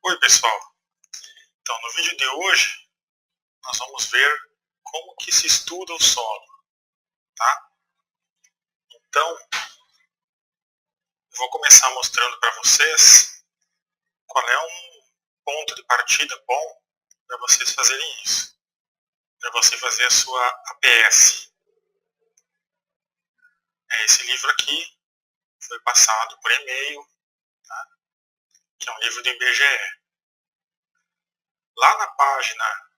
Oi pessoal, então no vídeo de hoje nós vamos ver como que se estuda o solo, tá? Então eu vou começar mostrando para vocês qual é um ponto de partida bom para vocês fazerem isso, para você fazer a sua APS. Esse livro aqui foi passado por e-mail, tá? Que é um livro do IBGE. Lá na página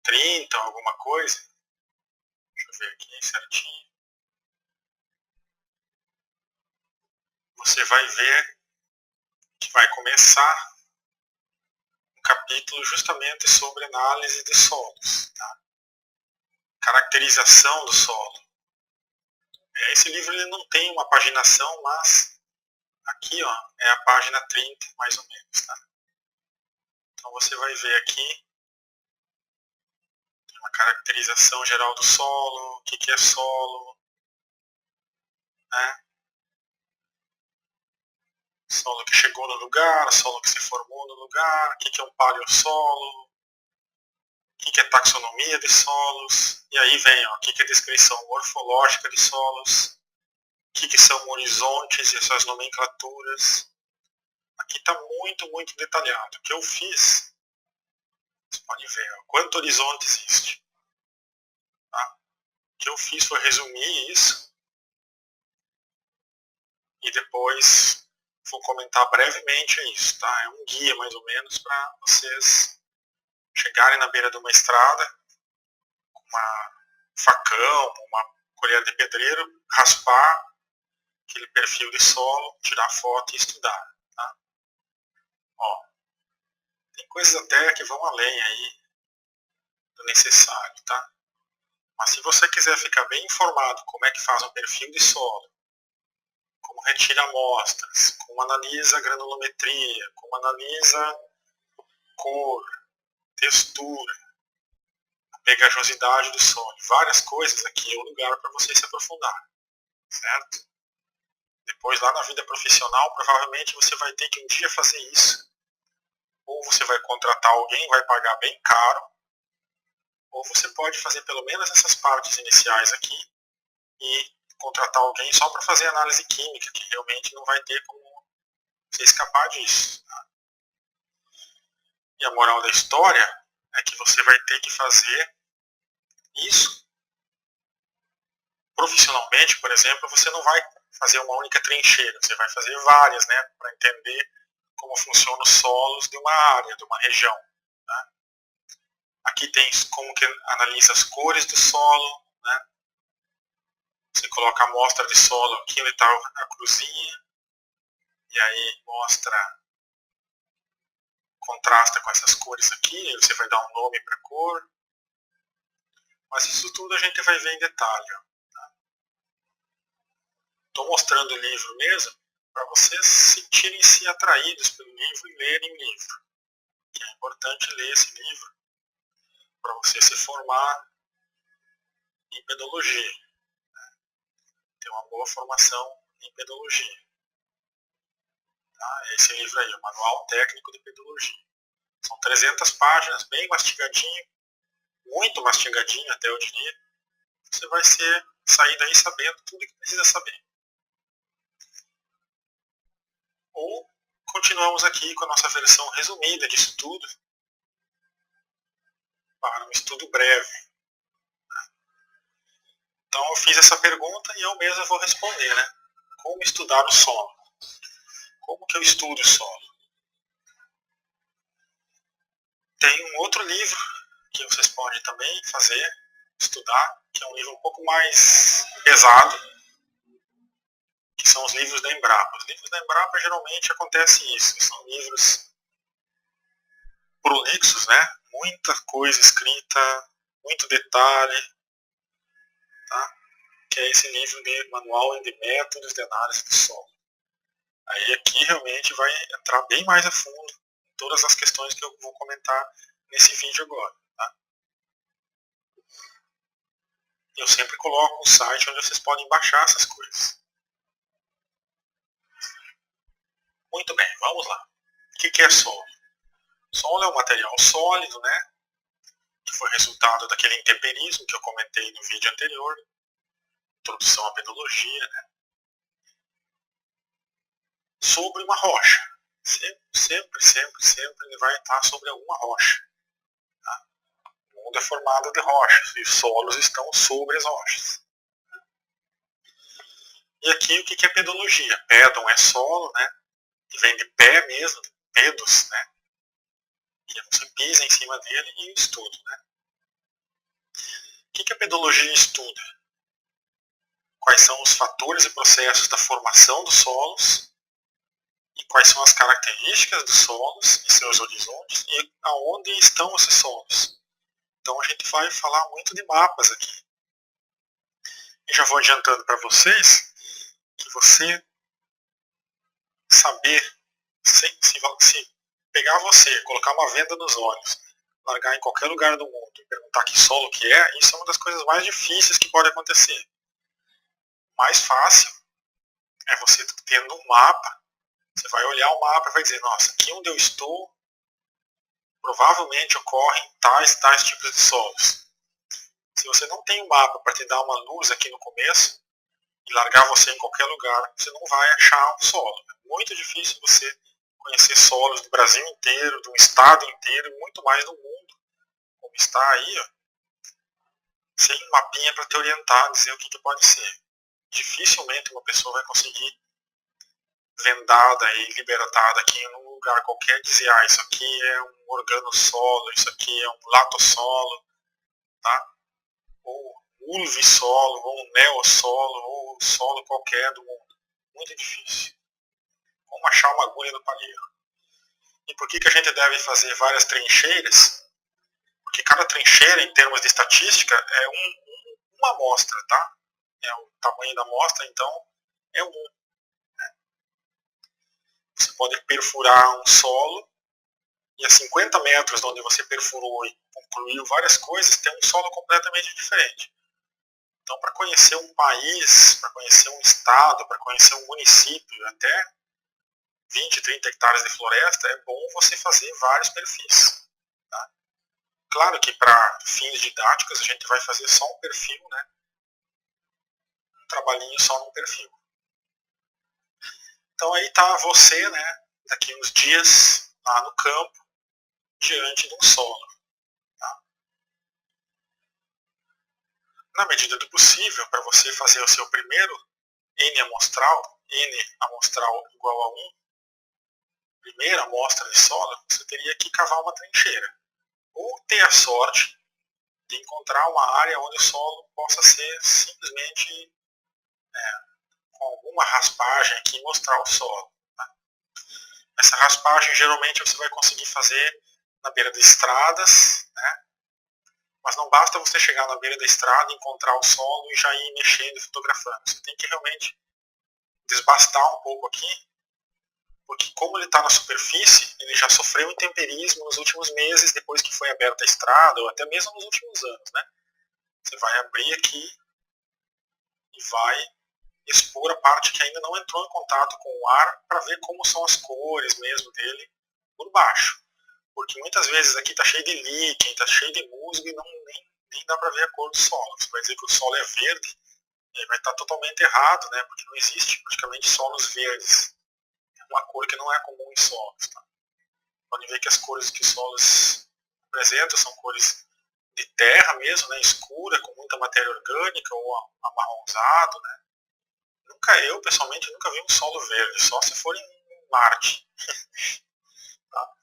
30, alguma coisa, deixa eu ver aqui certinho, você vai ver que vai começar um capítulo justamente sobre análise de solos, tá? Caracterização do solo. Esse livro ele não tem uma paginação, mas aqui ó, é a página 30 mais ou menos. Tá? Então você vai ver aqui uma caracterização geral do solo, o que é solo, né? Solo que chegou no lugar, solo que se formou no lugar, o que é um paleossolo, o que é taxonomia de solos, e aí vem ó, o que é descrição morfológica de solos, o que são horizontes e suas nomenclaturas. Aqui está muito detalhado. O que eu fiz, vocês podem ver, ó, quanto horizonte existe. Tá? O que eu fiz foi resumir isso e depois vou comentar brevemente isso. Tá? É um guia mais ou menos para vocês chegarem na beira de uma estrada com uma facão, uma colher de pedreiro, raspar aquele perfil de solo, tirar foto e estudar. Tá? Ó, tem coisas até que vão além aí do necessário, tá? Mas se você quiser ficar bem informado como é que faz um perfil de solo, como retira amostras, como analisa a granulometria, como analisa cor, textura, a pegajosidade do solo, várias coisas, aqui é o lugar para você se aprofundar, certo? Depois lá na vida profissional, provavelmente você vai ter que um dia fazer isso. Ou você vai contratar alguém, vai pagar bem caro, ou você pode fazer pelo menos essas partes iniciais aqui e contratar alguém só para fazer análise química, que realmente não vai ter como você escapar disso. Tá? E a moral da história é que você vai ter que fazer isso profissionalmente, por exemplo, você não vai fazer uma única trincheira, você vai fazer várias, né, para entender como funcionam os solos de uma área, de uma região. Tá? Aqui tem como que analisa as cores do solo, né? Você coloca a amostra de solo aqui onde está a cruzinha, e aí mostra, contrasta com essas cores aqui, aí você vai dar um nome para a cor. Mas isso tudo a gente vai ver em detalhe. Estou mostrando o livro mesmo para vocês sentirem-se atraídos pelo livro e lerem o livro. É importante ler esse livro para você se formar em pedologia. Ter uma boa formação em pedologia. Tá? Esse livro aí, o Manual Técnico de Pedologia. São 300 páginas, bem mastigadinho, muito mastigadinho até eu diria. Você vai sair daí sabendo tudo que precisa saber. Ou continuamos aqui com a nossa versão resumida de estudo para um estudo breve. Então eu fiz essa pergunta e eu mesmo vou responder, né? Como estudar o solo? Como que eu estudo o solo? Tem um outro livro que vocês podem também fazer, estudar, que é um livro um pouco mais pesado, que são os livros da Embrapa. Os livros da Embrapa geralmente acontece isso, são livros prolixos, né? Muita coisa escrita, muito detalhe, tá? Que é esse livro de Manual de Métodos de Análise do Solo. Aí aqui realmente vai entrar bem mais a fundo em todas as questões que eu vou comentar nesse vídeo agora. Tá? Eu sempre coloco um site onde vocês podem baixar essas coisas. Muito bem. vamos lá. O que é solo? Solo é um material sólido, né? Que foi resultado daquele intemperismo que eu comentei no vídeo anterior, introdução à pedologia, né? Sobre uma rocha. Sempre ele vai estar sobre alguma rocha. Tá? O mundo é formado de rochas e os solos estão sobre as rochas. E aqui o que é pedologia? Pedon é solo, né? Que vem de pé mesmo, pedos, né? Que você pisa em cima dele e o estudo, né? O que a pedologia estuda? Quais são os fatores e processos da formação dos solos e quais são as características dos solos e seus horizontes e aonde estão esses solos. Então a gente vai falar muito de mapas aqui. E já vou adiantando para vocês que você saber, se pegar você, colocar uma venda nos olhos, largar em qualquer lugar do mundo e perguntar que solo que é, isso é uma das coisas mais difíceis que pode acontecer. O mais fácil é você tendo um mapa, você vai olhar o mapa e vai dizer, nossa, aqui onde eu estou, provavelmente ocorrem tais tipos de solos. Se você não tem um mapa para te dar uma luz aqui no começo, e largar você em qualquer lugar, você não vai achar um solo. É muito difícil você conhecer solos do Brasil inteiro, do estado inteiro, e muito mais do mundo, como está aí, ó, sem um mapinha para te orientar, dizer o que pode ser. Dificilmente uma pessoa vai conseguir vendada e libertada aqui em um lugar qualquer dizer, isso aqui é um organosolo, isso aqui é um latossolo, tá? Ou ulvissolo, ou um neossolo, ou um solo qualquer do mundo. Muito difícil. Como achar uma agulha no palheiro. E por que a gente deve fazer várias trincheiras? Porque cada trincheira, em termos de estatística, é uma amostra, tá? É o tamanho da amostra, então é um. Você pode perfurar um solo e a 50 metros de onde você perfurou e concluiu várias coisas, tem um solo completamente diferente. Então, para conhecer um país, para conhecer um estado, para conhecer um município, até 20, 30 hectares de floresta, é bom você fazer vários perfis. Tá? Claro que para fins didáticos a gente vai fazer só um perfil, né? Um trabalhinho só num perfil. Então aí está você, né? Daqui uns dias lá no campo, diante de um solo. Tá? Na medida do possível, para você fazer o seu primeiro N amostral igual a 1, primeira amostra de solo, você teria que cavar uma trincheira. Ou ter a sorte de encontrar uma área onde o solo possa ser simplesmente com alguma raspagem aqui e mostrar o solo. Tá? Essa raspagem geralmente você vai conseguir fazer na beira de estradas, né? Mas não basta você chegar na beira da estrada, encontrar o solo e já ir mexendo e fotografando. Você tem que realmente desbastar um pouco aqui, porque como ele está na superfície, ele já sofreu intemperismo nos últimos meses, depois que foi aberta a estrada, ou até mesmo nos últimos anos, né? Você vai abrir aqui e vai expor a parte que ainda não entrou em contato com o ar para ver como são as cores mesmo dele por baixo. Porque muitas vezes aqui está cheio de líquen, está cheio de musgo e nem dá para ver a cor do solo. Você vai dizer que o solo é verde, e vai estar totalmente errado, né? Porque não existe praticamente solos verdes. É uma cor que não é comum em solos. Tá? Pode ver que as cores que os solos apresentam são cores de terra mesmo, né? Escura, com muita matéria orgânica ou amarronzado, né? Eu pessoalmente nunca vi um solo verde, só se for em Marte. Tá?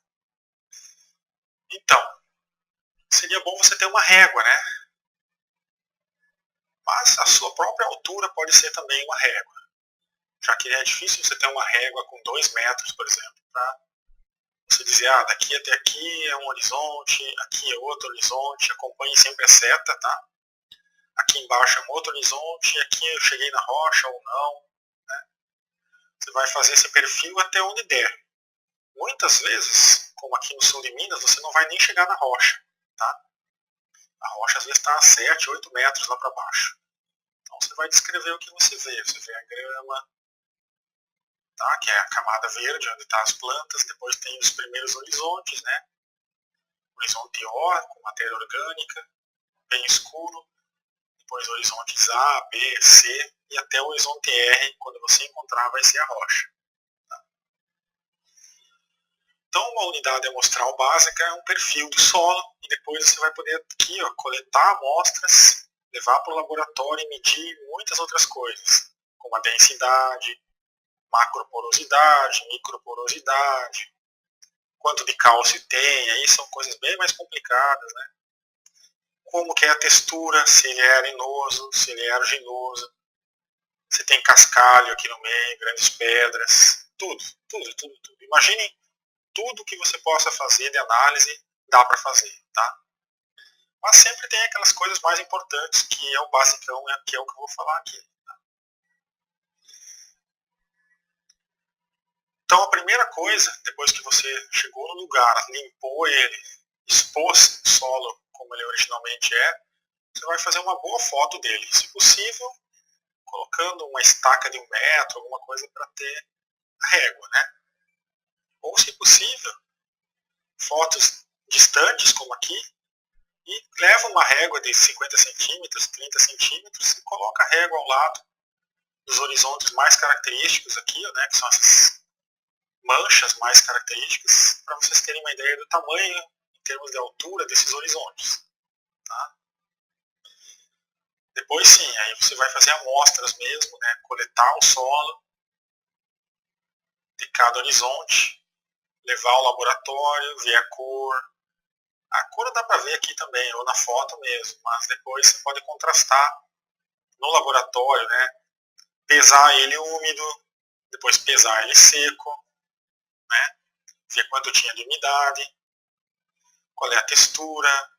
Então, seria bom você ter uma régua, né? Mas a sua própria altura pode ser também uma régua. Já que é difícil você ter uma régua com 2 metros, por exemplo, para você dizer, daqui até aqui é um horizonte, aqui é outro horizonte, acompanhe sempre a seta, tá? Aqui embaixo é um outro horizonte, aqui eu cheguei na rocha ou não. Né? Você vai fazer esse perfil até onde der. Muitas vezes, como aqui no sul de Minas, você não vai nem chegar na rocha. Tá? A rocha às vezes está a 7, 8 metros lá para baixo. Então você vai descrever o que você vê. Você vê a grama, tá? Que é a camada verde, onde estão as plantas. Depois tem os primeiros horizontes, né? Horizonte O, com matéria orgânica, bem escuro. Depois horizontes A, B, C, e até o horizonte R, quando você encontrar, vai ser a rocha. Então, uma unidade amostral básica é um perfil do solo, e depois você vai poder aqui, ó, coletar amostras, levar para o laboratório e medir muitas outras coisas, como a densidade, macroporosidade, microporosidade, quanto de cálcio tem, aí são coisas bem mais complicadas, né? Como que é a textura, se ele é arenoso, se ele é argiloso, se tem cascalho aqui no meio, grandes pedras, tudo. Imagine tudo que você possa fazer de análise, dá para fazer, tá? Mas sempre tem aquelas coisas mais importantes, que é o basicão, que é o que eu vou falar aqui. Tá? Então a primeira coisa, depois que você chegou no lugar, limpou ele, expôs o solo como ele originalmente é, você vai fazer uma boa foto dele. Se possível, colocando uma estaca de 1 metro, alguma coisa para ter a régua, né? Ou, se possível, fotos distantes, como aqui, e leva uma régua de 50 centímetros, 30 centímetros, e coloca a régua ao lado dos horizontes mais característicos aqui, né, que são essas manchas mais características, para vocês terem uma ideia do tamanho, em termos de altura, desses horizontes. Tá? Depois sim, aí você vai fazer amostras mesmo, né, coletar o solo de cada horizonte, levar ao laboratório, ver a cor. A cor dá para ver aqui também, ou na foto mesmo, mas depois você pode contrastar no laboratório, né? Pesar ele úmido, depois pesar ele seco, né? Ver quanto tinha de umidade, qual é a textura,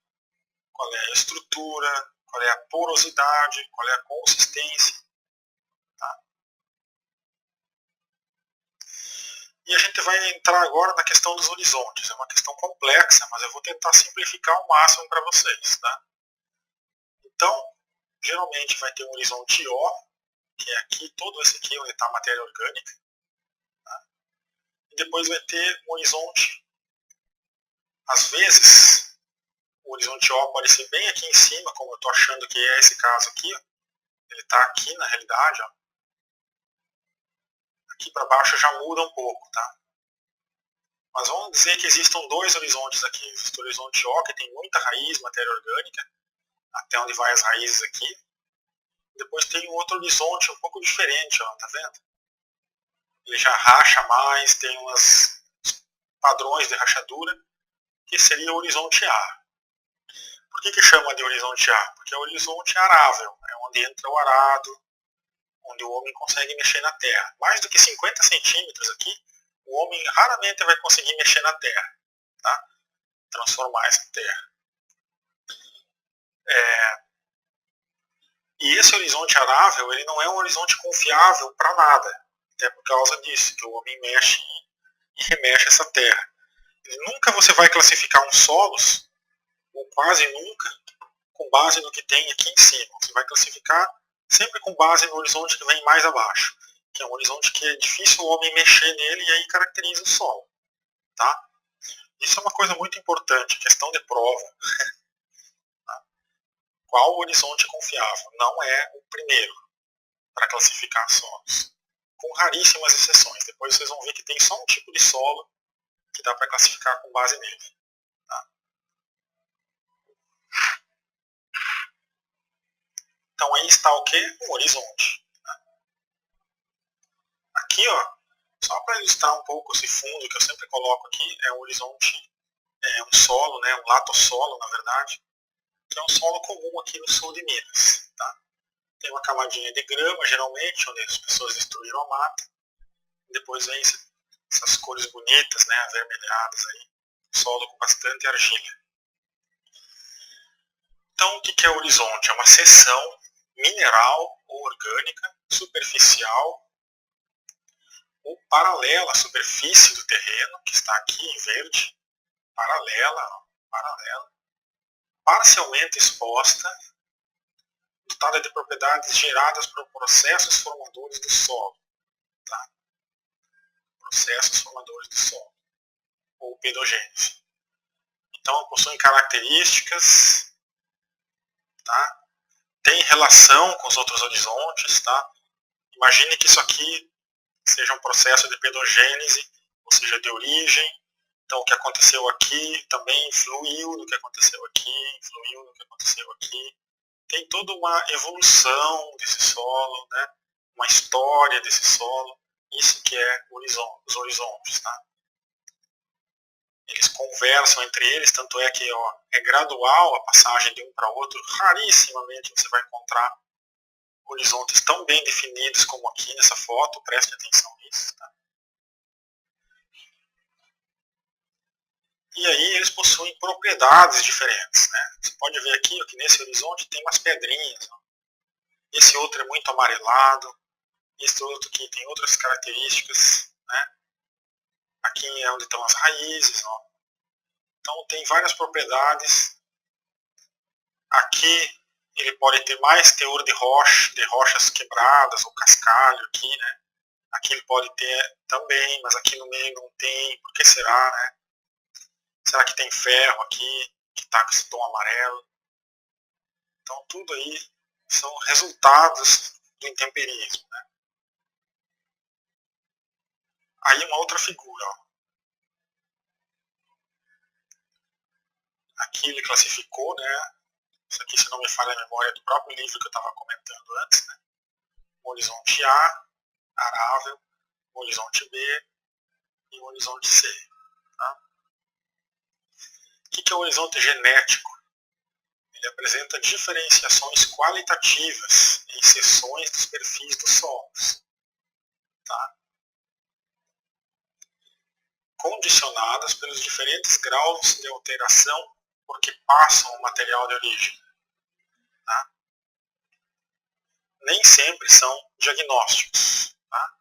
qual é a estrutura, qual é a porosidade, qual é a consistência. Tá? E a gente vai entrar agora na questão dos horizontes. É uma questão complexa, mas eu vou tentar simplificar ao máximo para vocês. Tá? Então, geralmente vai ter um horizonte O, que é aqui, todo esse aqui onde está a matéria orgânica. Tá? E depois vai ter um horizonte, às vezes, o horizonte O pode ser bem aqui em cima, como eu estou achando que é esse caso aqui. Ó. Ele está aqui na realidade. Ó. Aqui para baixo já muda um pouco. Tá? Mas vamos dizer que existam dois horizontes aqui. Existe o horizonte O, que tem muita raiz, matéria orgânica, até onde vai as raízes aqui. Depois tem um outro horizonte um pouco diferente, ó, tá vendo? Ele já racha mais, tem uns padrões de rachadura, que seria o horizonte A. Por que chama de horizonte A? Porque é o horizonte arável, é onde entra o arado, onde o homem consegue mexer na terra. Mais do que 50 centímetros aqui, o homem raramente vai conseguir mexer na terra, tá? Transformar essa terra. E esse horizonte arável, ele não é um horizonte confiável para nada, até por causa disso, que o homem mexe e remexe essa terra. E nunca você vai classificar uns solos, ou quase nunca, com base no que tem aqui em cima. Você vai classificar sempre com base no horizonte que vem mais abaixo, que é um horizonte que é difícil o homem mexer nele e aí caracteriza o solo. Tá? Isso é uma coisa muito importante, questão de prova. Tá? Qual o horizonte confiável? Não é o primeiro para classificar solos, com raríssimas exceções. Depois vocês vão ver que tem só um tipo de solo que dá para classificar com base nele. Tá? Então aí está o que? Um horizonte. Tá? Aqui, ó, só para ilustrar um pouco esse fundo que eu sempre coloco aqui, é um horizonte, é um solo, né, um latossolo, na verdade, que é um solo comum aqui no sul de Minas. Tá? Tem uma camadinha de grama, geralmente, onde as pessoas destruíram a mata. Depois vem essas cores bonitas, né, avermelhadas aí, solo com bastante argila. Então, o que é o horizonte? É uma seção mineral ou orgânica, superficial ou paralela à superfície do terreno, que está aqui em verde, paralela, parcialmente exposta, dotada de propriedades geradas por processos formadores do solo. Tá? processos formadores do solo, ou pedogênese. Então, possuem características, tá? Tem relação com os outros horizontes, tá? Imagine que isso aqui seja um processo de pedogênese, ou seja, de origem. Então, o que aconteceu aqui também influiu no que aconteceu aqui, influiu no que aconteceu aqui. Tem toda uma evolução desse solo, né? Uma história desse solo. Isso que é os horizontes, tá? Eles conversam entre eles, tanto é que é gradual a passagem de um para outro. Rarissimamente você vai encontrar horizontes tão bem definidos como aqui nessa foto, preste atenção nisso. Tá? E aí eles possuem propriedades diferentes. Né? Você pode ver aqui que nesse horizonte tem umas pedrinhas. Ó. Esse outro é muito amarelado, esse outro aqui tem outras características. Né? Aqui é onde estão as raízes. Ó. Então tem várias propriedades. Aqui ele pode ter mais teor de rochas quebradas ou cascalho aqui, né? Aqui ele pode ter também, mas aqui no meio não tem. Por que será, né? Será que tem ferro aqui, que está com esse tom amarelo? Então tudo aí são resultados do intemperismo, né? Aí uma outra figura, ó. Aqui ele classificou, né? Isso aqui, se não me falha a memória, é do próprio livro que eu estava comentando antes, né? O horizonte A, arável, o horizonte B e o horizonte C. Tá? O que é o horizonte genético? Ele apresenta diferenciações qualitativas em seções dos perfis dos solos, tá? Condicionadas pelos diferentes graus de alteração por que passam o material de origem. Tá? Nem sempre são diagnósticos. Tá?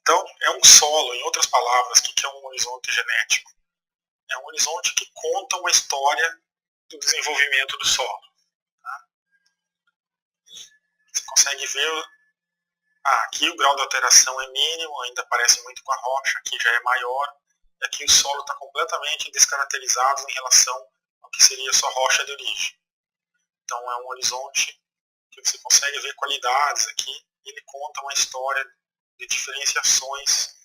Então, é um solo, em outras palavras, o que é um horizonte genético? É um horizonte que conta uma história do desenvolvimento do solo. Tá? Você consegue ver, aqui o grau de alteração é mínimo, ainda parece muito com a rocha, aqui já é maior, e aqui o solo está completamente descaracterizado em relação ao que seria sua rocha de origem. Então é um horizonte que você consegue ver qualidades aqui, e ele conta uma história de diferenciações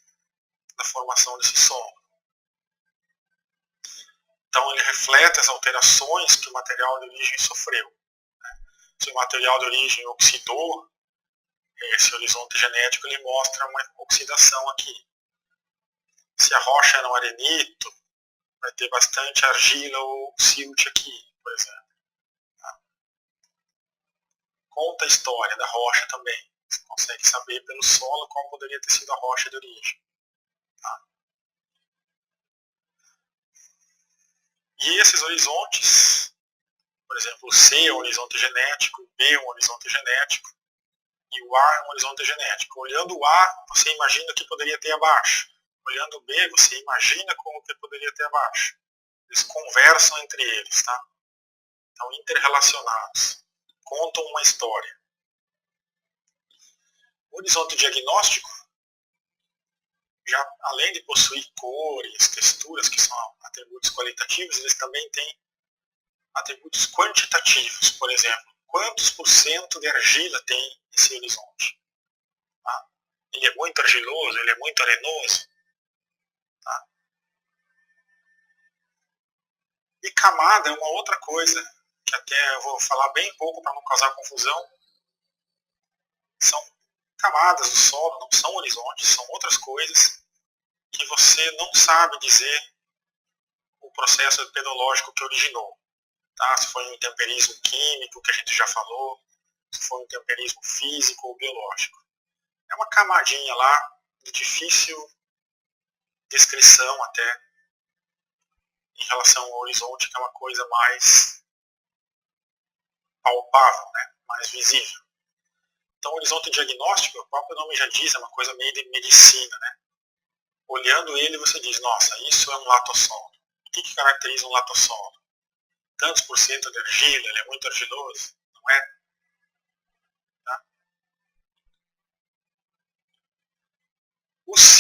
da formação desse solo. Então ele reflete as alterações que o material de origem sofreu. Se o material de origem oxidou, esse horizonte genético ele mostra uma oxidação aqui. Se a rocha era um arenito, vai ter bastante argila ou silt aqui, por exemplo. Tá? Conta a história da rocha também. Você consegue saber pelo solo qual poderia ter sido a rocha de origem. Tá? E esses horizontes, por exemplo, o C é um horizonte genético, o B é um horizonte genético, e o A é um horizonte genético. Olhando o A, você imagina o que poderia ter abaixo. Olhando o B, você imagina como que poderia ter abaixo. Eles conversam entre eles, tá? Estão interrelacionados. Contam uma história. O horizonte diagnóstico, já além de possuir cores, texturas, que são atributos qualitativos, eles também têm atributos quantitativos. Por exemplo, quantos por cento de argila tem esse horizonte? Tá? Ele é muito argiloso, ele é muito arenoso. Tá? E camada é uma outra coisa, que até eu vou falar bem pouco para não causar confusão. São camadas do solo, não são horizontes, são outras coisas que você não sabe dizer o processo pedológico que originou. Tá? Se foi um temperismo químico, que a gente já falou, se foi um temperismo físico ou biológico. É uma camadinha lá de difícil descrição até em relação ao horizonte, que é uma coisa mais palpável, né? Mais visível. Então, o horizonte diagnóstico, o próprio nome já diz, é uma coisa meio de medicina, né? Olhando ele, você diz, nossa, isso é um latossolo. O que caracteriza um latossolo? Tantos por cento de argila, ele é muito argiloso, não é? Tá?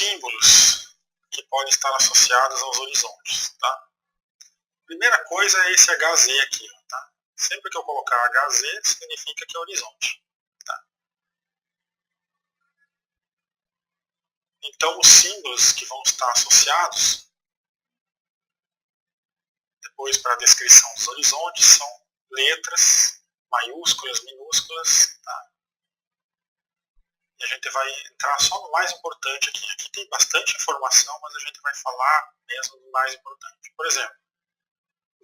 símbolos que podem estar associados aos horizontes. Tá? Primeira coisa é esse HZ aqui. Tá? Sempre que eu colocar HZ, significa que é horizonte. Tá? Então, os símbolos que vão estar associados, depois para a descrição dos horizontes, são letras maiúsculas, minúsculas. Tá? E a gente vai entrar só no mais importante aqui. Aqui tem bastante informação, mas a gente vai falar mesmo do mais importante. Por exemplo,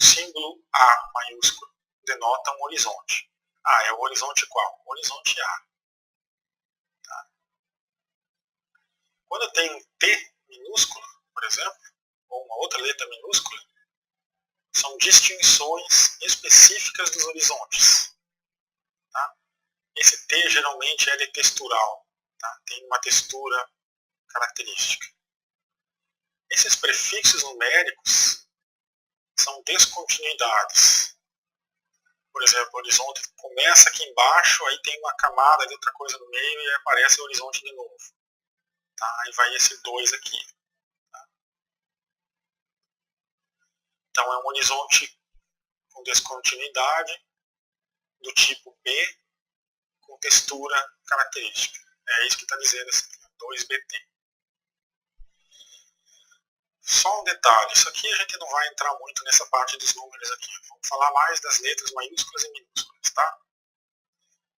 o símbolo A maiúsculo denota um horizonte. Ah, é o horizonte qual? O horizonte A. Tá? Quando eu tenho um T minúsculo, por exemplo, ou uma outra letra minúscula, são distinções específicas dos horizontes. Tá? Esse T geralmente é de textural. Tá? Tem uma textura característica. Esses prefixos numéricos são descontinuidades. Por exemplo, o horizonte começa aqui embaixo, aí tem uma camada de outra coisa no meio e aparece o horizonte de novo. Tá? Aí vai esse 2 aqui. Tá? Então é um horizonte com descontinuidade do tipo B com textura característica. É isso que está dizendo esse 2BT. Só um detalhe, isso aqui a gente não vai entrar muito nessa parte dos números aqui. Vamos falar mais das letras maiúsculas e minúsculas, tá?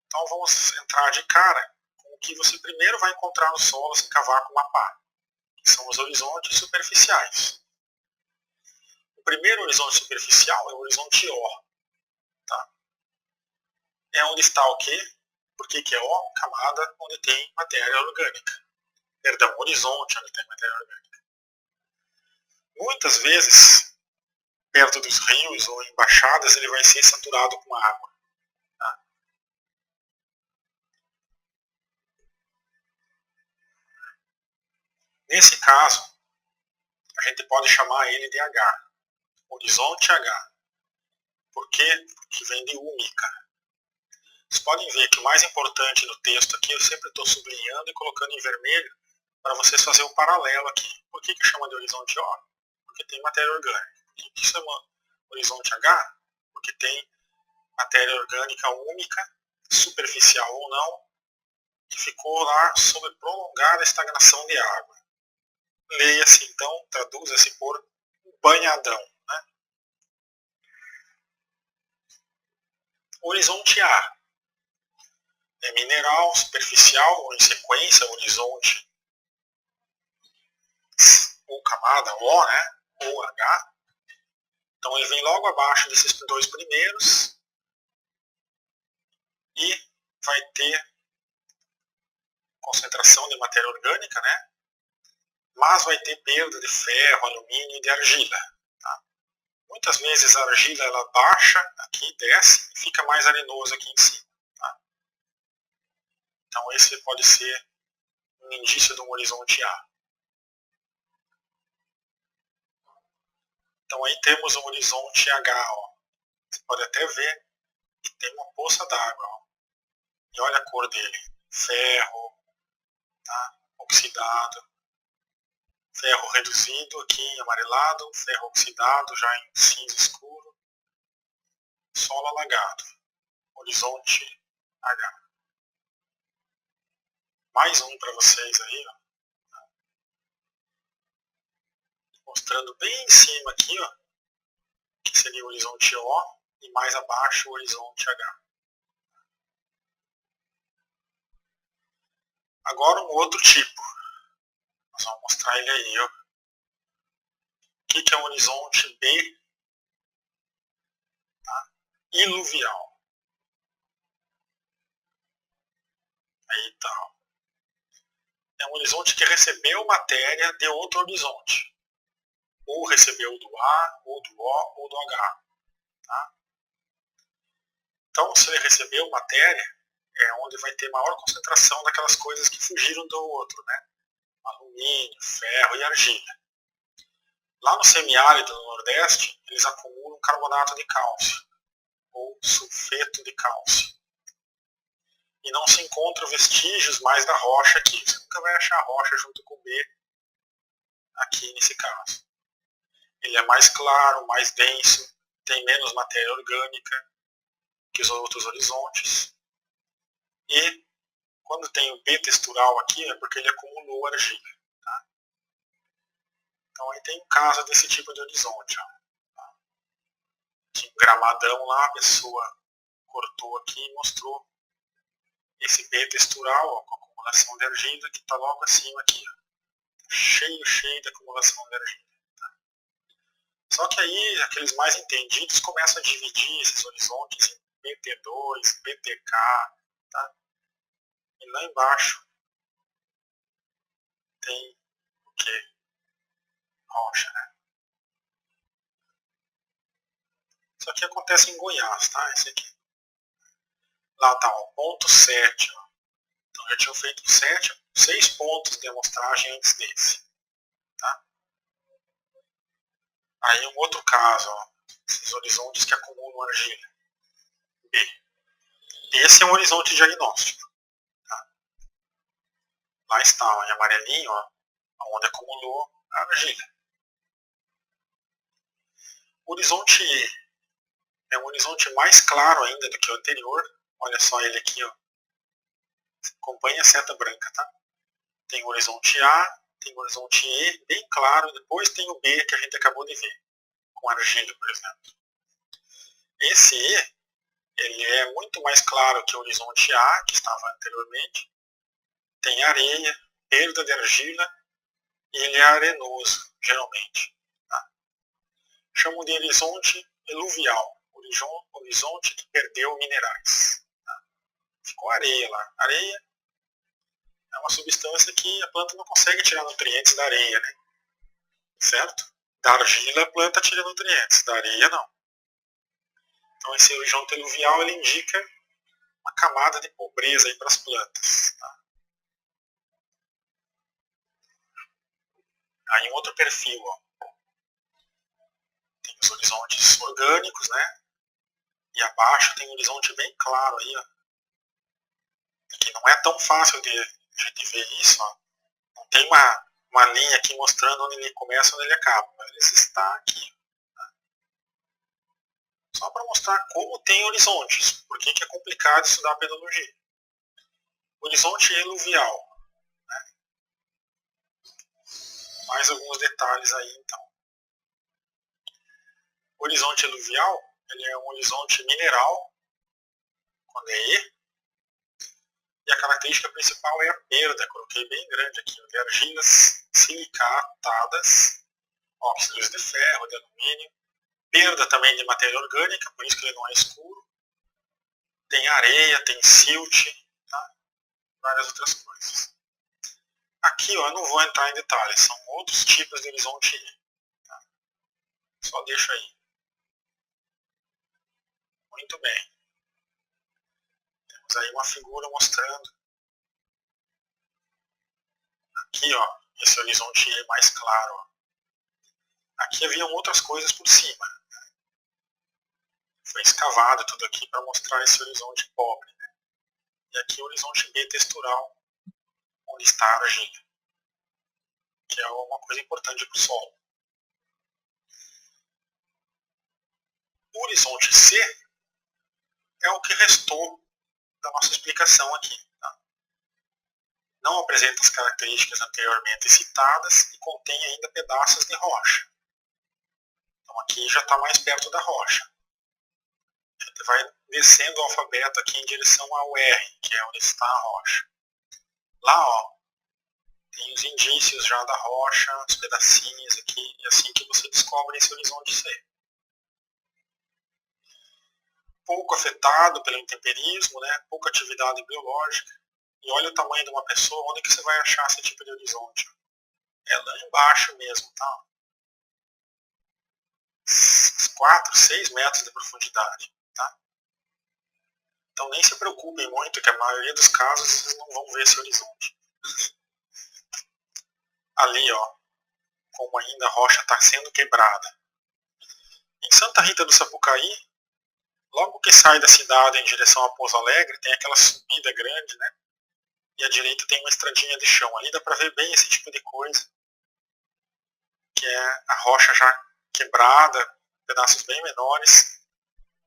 Então vamos entrar de cara com o que você primeiro vai encontrar no solo se cavar com uma pá, que são os horizontes superficiais. O primeiro horizonte superficial é o horizonte O. Tá? É onde está o quê? Por que é O? Camada onde tem matéria orgânica. Perdão, horizonte onde tem matéria orgânica. Muitas vezes, perto dos rios ou em baixadas, ele vai ser saturado com água. Tá? Nesse caso, a gente pode chamar ele de H, horizonte H. Por quê? Porque vem de úmica. Vocês podem ver que o mais importante no texto aqui, eu sempre estou sublinhando e colocando em vermelho para vocês fazerem um paralelo aqui. Por que chama de horizonte O? Porque tem matéria orgânica. Por que chama horizonte H? Porque tem matéria orgânica úmica, superficial ou não, que ficou lá sob prolongada estagnação de água. Leia-se então, traduza-se por banhadão. Né? Horizonte A é mineral, superficial ou em sequência, horizonte ou camada O, né? Ou H. Então ele vem logo abaixo desses dois primeiros e vai ter concentração de matéria orgânica, né? Mas vai ter perda de ferro, alumínio e de argila. Tá? Muitas vezes a argila ela baixa aqui, desce e fica mais arenoso aqui em cima. Tá? Então esse pode ser um indício de um horizonte A. Então aí temos um horizonte H. Ó. Você pode até ver que tem uma poça d'água. E olha a cor dele. Ferro, tá? Oxidado. Ferro reduzido aqui em amarelado. Ferro oxidado já em cinza escuro. Solo alagado. Horizonte H. Mais um para vocês aí, ó. Mostrando bem em cima aqui, ó, que seria o horizonte O, e mais abaixo o horizonte H. Agora um outro tipo. Nós vamos mostrar ele aí, ó. O que é um horizonte B? Tá? Iluvial. Aí tá. Ó. É um horizonte que recebeu matéria de outro horizonte. Ou recebeu do A, ou do O, ou do H. Tá? Então, se ele recebeu matéria, é onde vai ter maior concentração daquelas coisas que fugiram do outro, né? Alumínio, ferro e argila. Lá no semiárido do Nordeste, eles acumulam carbonato de cálcio, ou sulfeto de cálcio. E não se encontram vestígios mais da rocha aqui. Você nunca vai achar rocha junto com B aqui nesse caso. Ele é mais claro, mais denso, tem menos matéria orgânica que os outros horizontes. E quando tem o B textural aqui é porque ele acumulou argila. Tá? Então aí tem um caso desse tipo de horizonte. Ó. Tinha um gramadão lá, a pessoa cortou aqui e mostrou esse B textural ó, com acumulação de argila que está logo acima aqui. Ó. Cheio de acumulação de argila. Tá? Só que aí aqueles mais entendidos começam a dividir esses horizontes em BT2, BTK, tá? E lá embaixo tem o que? Rocha, né? Isso aqui acontece em Goiás, tá? Esse aqui. Lá tá, ó, ponto 7. Ó. Então já tinham feito 6 pontos de amostragem antes desse. Tá? Aí um outro caso, ó, esses horizontes que acumulam argila. B. Esse é um horizonte diagnóstico. Tá? Lá está, ó, em amarelinho, ó, onde acumulou a argila. O horizonte E é um horizonte mais claro ainda do que o anterior. Olha só ele aqui, ó. Acompanha a seta branca, tá? Tem o horizonte A, tem o horizonte E, bem claro, depois tem o B que a gente acabou de ver, com argila, por exemplo. Esse E, ele é muito mais claro que o horizonte A, que estava anteriormente. Tem areia, perda de argila, e ele é arenoso, geralmente. Tá? Chamam de horizonte eluvial, horizonte que perdeu minerais. Tá? Ficou areia lá. Areia é uma substância que a planta não consegue tirar nutrientes da areia, né? Certo? Da argila a planta tira nutrientes, da areia não. Então esse horizonte eluvial ele indica uma camada de pobreza aí para as plantas. Tá? Aí um outro perfil, ó. Tem os horizontes orgânicos, né? E abaixo tem um horizonte bem claro aí, ó. Que não é tão fácil de ver isso, ó. Não tem uma linha aqui mostrando onde ele começa e onde ele acaba. Ele está aqui. Tá? Só para mostrar como tem horizontes. Por que é complicado estudar a pedologia. Horizonte eluvial. Né? Mais alguns detalhes aí, então. O horizonte eluvial ele é um horizonte mineral, quando é E, e a característica principal é a perda, coloquei bem grande aqui, de argilas silicatadas, óxidos de ferro, de alumínio, perda também de matéria orgânica, por isso que ele não é escuro, tem areia, tem silt, tá? Várias outras coisas. Aqui ó, eu não vou entrar em detalhes, são outros tipos de horizonte E. Tá? Só deixo aí. Muito bem. Temos aí uma figura mostrando aqui ó, esse horizonte E mais claro. Ó. Aqui haviam outras coisas por cima. Foi escavado tudo aqui para mostrar esse horizonte pobre. Né? E aqui o horizonte B textural, onde está a argila, que é uma coisa importante para o solo. O horizonte C é o que restou da nossa explicação aqui. Tá? Não apresenta as características anteriormente citadas e contém ainda pedaços de rocha. Então aqui já está mais perto da rocha. A gente vai descendo o alfabeto aqui em direção ao R, que é onde está a rocha. Lá, ó, tem os indícios já da rocha, os pedacinhos aqui, e assim que você descobre esse horizonte C. Pouco afetado pelo intemperismo, né? Pouca atividade biológica. E olha o tamanho de uma pessoa, onde que você vai achar esse tipo de horizonte? É lá embaixo mesmo, tá? 4, 6 metros de profundidade. Tá? Então nem se preocupem muito, que a maioria dos casos vocês não vão ver esse horizonte. Ali, ó, como ainda a rocha está sendo quebrada. Em Santa Rita do Sapucaí, logo que sai da cidade em direção a Pouso Alegre, tem aquela subida grande, né? E à direita tem uma estradinha de chão. Ali dá para ver bem esse tipo de coisa. que é a rocha já quebrada, pedaços bem menores,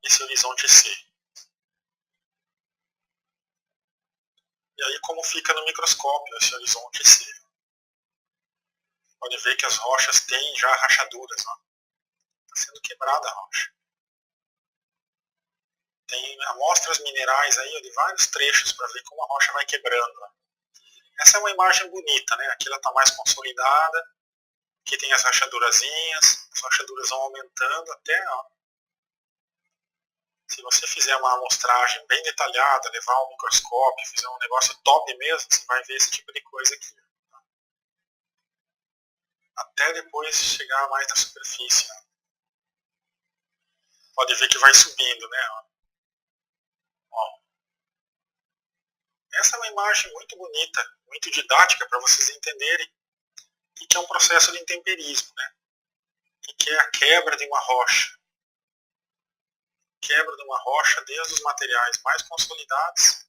esse horizonte C. E aí como fica no microscópio esse horizonte C? Pode ver que as rochas têm já rachaduras, está sendo quebrada a rocha. Tem amostras minerais aí de vários trechos para ver como a rocha vai quebrando. Essa é uma imagem bonita, né? Aqui ela está mais consolidada, aqui tem as rachadurazinhas, as rachaduras vão aumentando até, se você fizer uma amostragem bem detalhada, levar um microscópio, fizer um negócio top mesmo, você vai ver esse tipo de coisa aqui. Até depois chegar mais na superfície. Pode ver que vai subindo, né? Ó. Essa é uma imagem muito bonita, muito didática para vocês entenderem o que é um processo de intemperismo, né? O que é a quebra de uma rocha. Quebra de uma rocha desde os materiais mais consolidados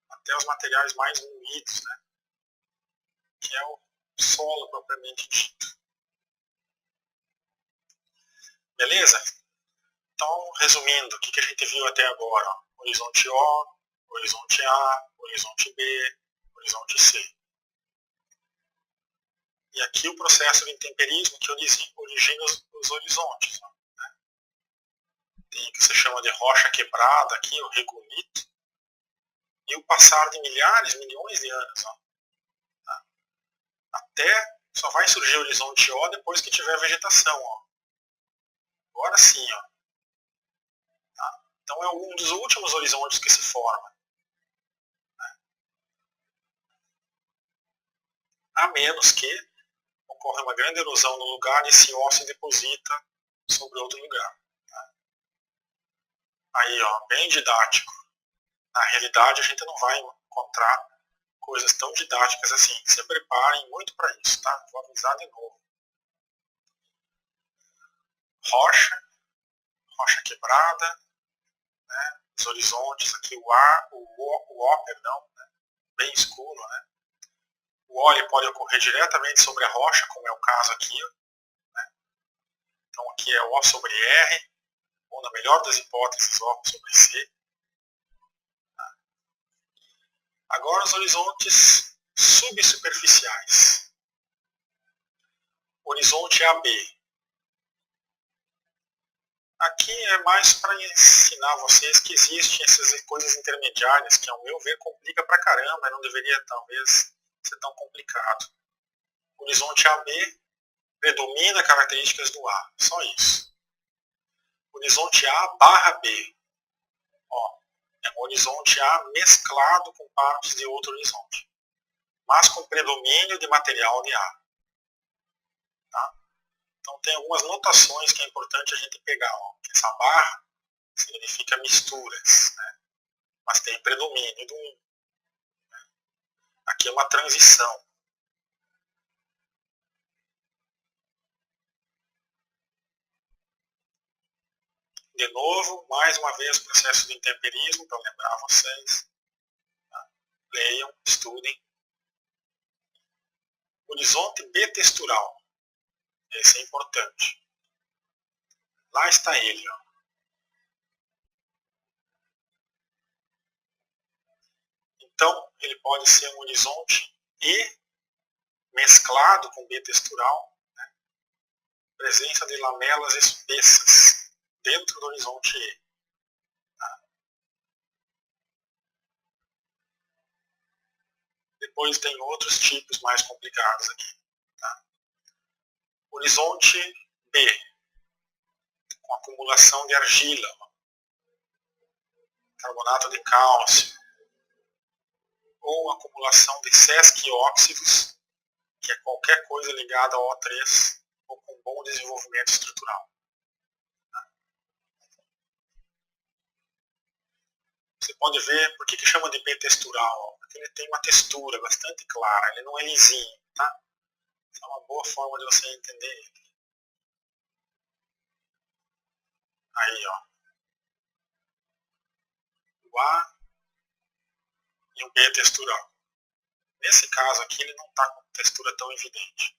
até os materiais mais moídos, né? Que é o solo propriamente dito. Beleza? Então, resumindo, o que a gente viu até agora? Horizonte O, horizonte A, horizonte B, horizonte C. E aqui o processo de intemperismo que origina os horizontes. Né? Tem o que se chama de rocha quebrada aqui, o regolito, e o passar de milhares, milhões de anos. Tá? Até só vai surgir o horizonte O depois que tiver vegetação. Agora sim. Tá? Então é um dos últimos horizontes que se forma. A menos que ocorre uma grande erosão no lugar e esse O se deposita sobre outro lugar. Tá? Aí, bem didático. Na realidade, a gente não vai encontrar coisas tão didáticas assim. Se preparem muito para isso, tá? Vou avisar de novo. Rocha, rocha quebrada, né? Os horizontes aqui, o O, perdão, né? Bem escuro, né? O O ele pode ocorrer diretamente sobre a rocha, como é o caso aqui. Né? Então aqui é O sobre R, ou na melhor das hipóteses, O sobre C. Tá? Agora os horizontes subsuperficiais. Horizonte AB. Aqui é mais para ensinar vocês que existem essas coisas intermediárias que, ao meu ver, complica pra caramba e não deveria, talvez, ser tão complicado. Horizonte AB predomina características do A, só isso. Horizonte A barra B. É um horizonte A mesclado com partes de outro horizonte, mas com predomínio de material de A. Tá? Então tem algumas notações que é importante a gente pegar. Essa barra significa misturas, né? Mas tem predomínio do 1. Aqui é uma transição. De novo, mais uma vez, processo de intemperismo, para lembrar vocês. Tá? Leiam, estudem. Horizonte bitextural. Esse é importante. Lá está ele. Então, ele pode ser um horizonte E mesclado com bitextural, né? Presença de lamelas espessas dentro do horizonte E. Tá? Depois tem outros tipos mais complicados aqui. Tá? Horizonte B, com acumulação de argila, carbonato de cálcio, ou acumulação de sesquióxidos, que é qualquer coisa ligada ao O3, ou com bom desenvolvimento estrutural. Você pode ver, por que chama de bitextural? Porque ele tem uma textura bastante clara, ele não é lisinho. Tá? Essa é uma boa forma de você entender ele. Aí, o A e o B textural. Nesse caso aqui, ele não está com textura tão evidente.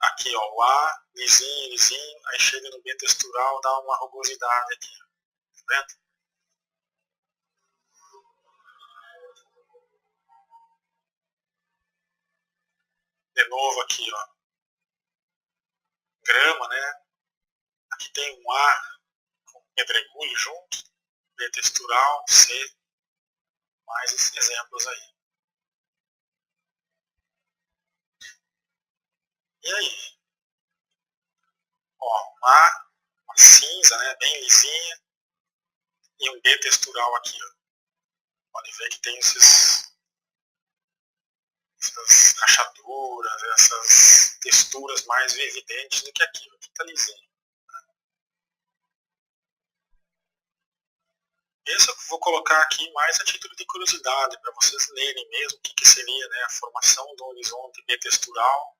Aqui, ó, o A, lisinho, lisinho, aí chega no B textural, dá uma rugosidade aqui, tá vendo? De novo aqui, ó, grama, né? Aqui tem um A com pedregulho junto, B textural, C, mais esses exemplos aí. E aí? Ó, um A, uma cinza, né? Bem lisinha, e um B textural aqui, ó. Pode ver que tem essas rachaduras, essas texturas mais evidentes do que aqui, ó. Aqui tá lisinho. Esse eu vou colocar aqui mais a título de curiosidade, para vocês lerem mesmo o que seria, né, a formação do horizonte bitextural,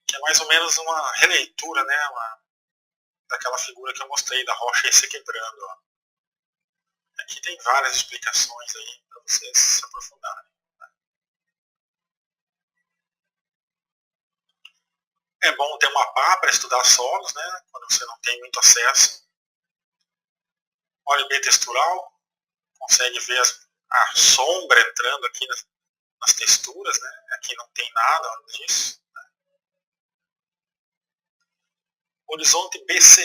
que é mais ou menos uma releitura, né, daquela figura que eu mostrei, da rocha se quebrando. Ó. Aqui tem várias explicações aí para vocês se aprofundarem. É bom ter um mapa para estudar solos, né, quando você não tem muito acesso. Olha o bitextural, consegue ver a sombra entrando aqui nas texturas, né? Aqui não tem nada disso. Horizonte BC.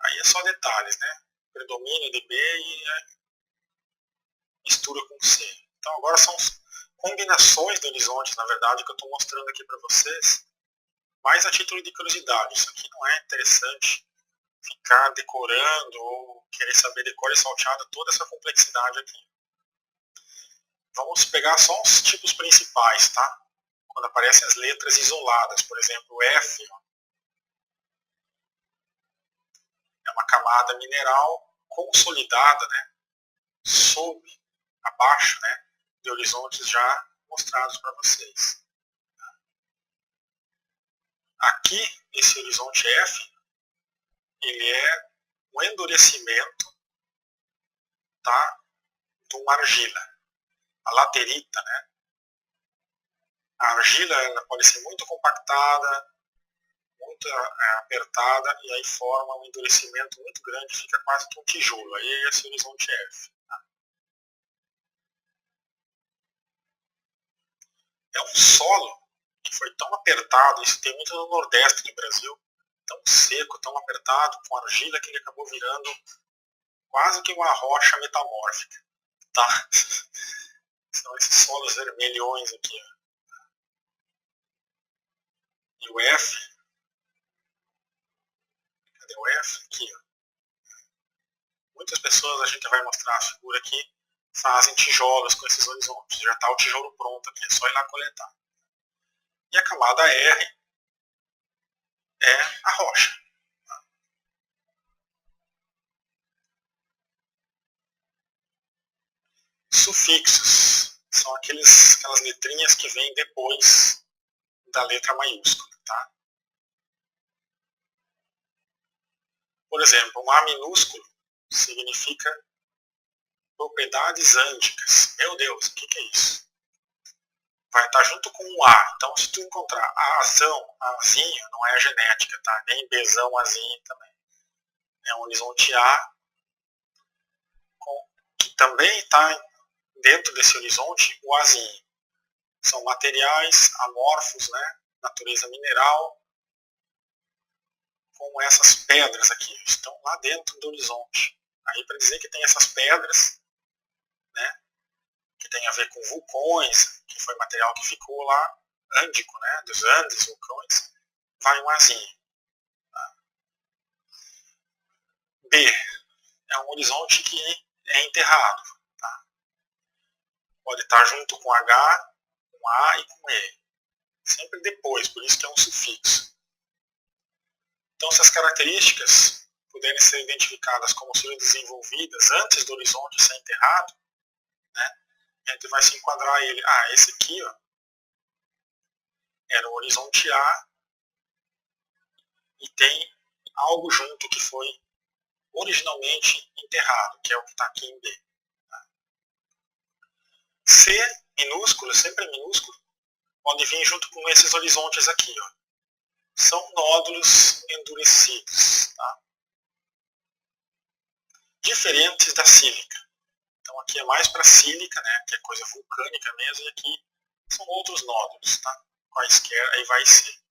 Aí é só detalhes, né? Predomínio de B e mistura com C. Então agora são combinações de horizontes, na verdade, que eu estou mostrando aqui para vocês, mais a título de curiosidade. Isso aqui não é interessante ficar decorando ou querer saber de cor e salteado toda essa complexidade aqui. Vamos pegar só os tipos principais, tá? Quando aparecem as letras isoladas, por exemplo, o F é uma camada mineral consolidada, né, sob, abaixo, né, de horizontes já mostrados para vocês. Aqui, esse horizonte F, ele é um endurecimento, tá, de uma argila, a laterita, né. A argila ela pode ser muito compactada, muito apertada, e aí forma um endurecimento muito grande, fica quase que um tijolo. Aí é esse horizonte F. É um solo que foi tão apertado, isso tem muito no Nordeste do Brasil, tão seco, tão apertado, com argila, que ele acabou virando quase que uma rocha metamórfica. Tá? São esses solos vermelhões aqui. Ó. E o F, cadê o F? Aqui. Ó. Muitas pessoas, a gente vai mostrar a figura aqui, fazem tijolos com esses horizontes. Já está o tijolo pronto aqui, é só ir lá coletar. E a camada R é a rocha. Sufixos são aquelas letrinhas que vêm depois da letra maiúscula. Tá? Por exemplo, um A minúsculo significa propriedades ândicas. Meu Deus, o que é isso? Vai estar junto com o A. Então, se tu encontrar Azão, Azinha, não é a genética, tá? Nem Bzão, Azinha também. É um horizonte A que também está dentro desse horizonte o Azinho. São materiais amorfos, né? Natureza mineral, como essas pedras aqui, estão lá dentro do horizonte. Aí, para dizer que tem essas pedras, né, que tem a ver com vulcões, que foi material que ficou lá, ândico, né, dos Andes, vulcões, vai um Azinho. Tá? B é um horizonte que é enterrado. Tá? Pode estar junto com H, com A e com E. Sempre depois, por isso que é um sufixo. Então, se as características puderem ser identificadas como sendo desenvolvidas antes do horizonte ser enterrado, né, a gente vai se enquadrar ele. Ah, esse aqui ó, era o horizonte A e tem algo junto que foi originalmente enterrado, que é o que está aqui em B. Tá? C, minúsculo, sempre é minúsculo, pode vir junto com esses horizontes aqui, ó. São nódulos endurecidos, tá? Diferentes da sílica. Então aqui é mais para sílica, né, que é coisa vulcânica mesmo, e aqui são outros nódulos, tá? Quaisquer, aí vai ser.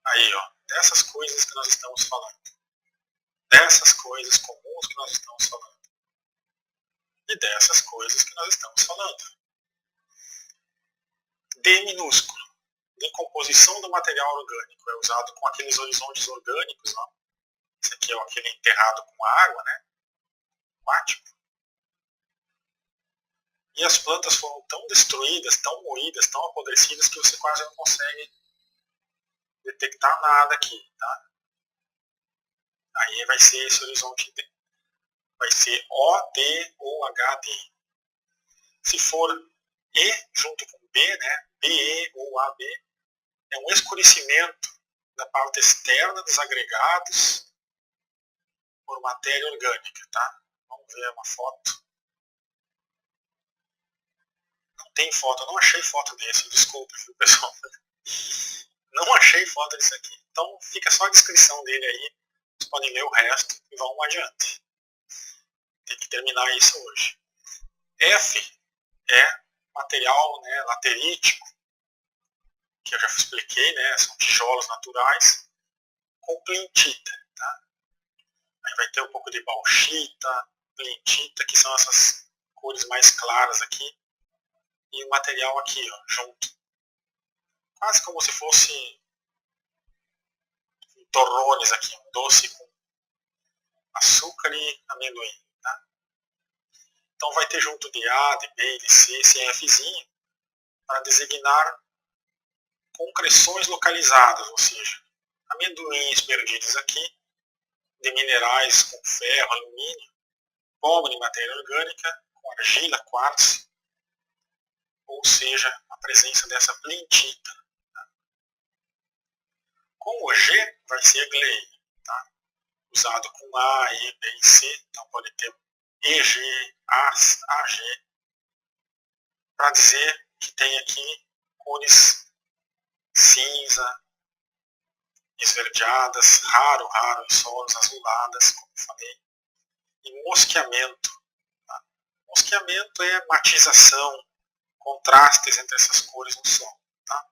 Aí, ó, dessas coisas que nós estamos falando. Dessas coisas comuns que nós estamos falando. E dessas coisas que nós estamos falando. D minúsculo. Decomposição do material orgânico. É usado com aqueles horizontes orgânicos, ó. Esse aqui é aquele enterrado com água, né? Aquático. E as plantas foram tão destruídas, tão moídas, tão apodrecidas que você quase não consegue detectar nada aqui, tá? Aí vai ser esse horizonte D. Vai ser OD ou HD. Se for E junto com B, né? BE ou AB, é um escurecimento da parte externa dos agregados por matéria orgânica, tá? Vamos ver uma foto. Não tem foto, eu não achei foto desse, desculpa, viu, pessoal? Não achei foto disso aqui. Então fica só a descrição dele aí. Vocês podem ler o resto e vão adiante. Tem que terminar isso hoje. F é material, né, laterítico, que eu já expliquei, né, são tijolos naturais, com clintita. Tá? Aí vai ter um pouco de bauxita, clintita, que são essas cores mais claras aqui. E o material aqui, ó, junto. Quase como se fosse torrones aqui, um doce com açúcar e amendoim. Tá? Então vai ter junto de A, de B, de C, esse Fzinho, para designar concreções localizadas, ou seja, amendoins perdidos aqui, de minerais com ferro, alumínio, cobre de matéria orgânica, com argila, quartzo, ou seja, a presença dessa plintita. Tá? Com o G vai ser glei, tá? Usado com A, E, B e C, então pode ter EG, AG, para dizer que tem aqui cores cinza, esverdeadas, raro em solos azuladas, como falei, e mosqueamento. Tá? Mosqueamento é matização, contrastes entre essas cores no sol. Tá?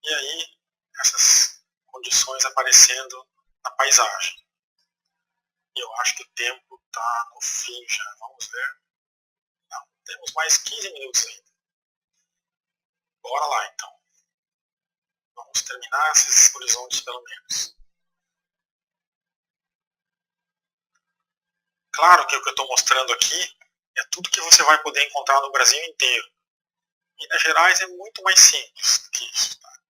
E aí, essas condições aparecendo na paisagem. E eu acho que o tempo está no fim já. Vamos ver. Não, temos mais 15 minutos ainda. Bora lá, então. Vamos terminar esses horizontes, pelo menos. Claro que o que eu estou mostrando aqui é tudo que você vai poder encontrar no Brasil inteiro. Minas Gerais é muito mais simples do que isso. Tá?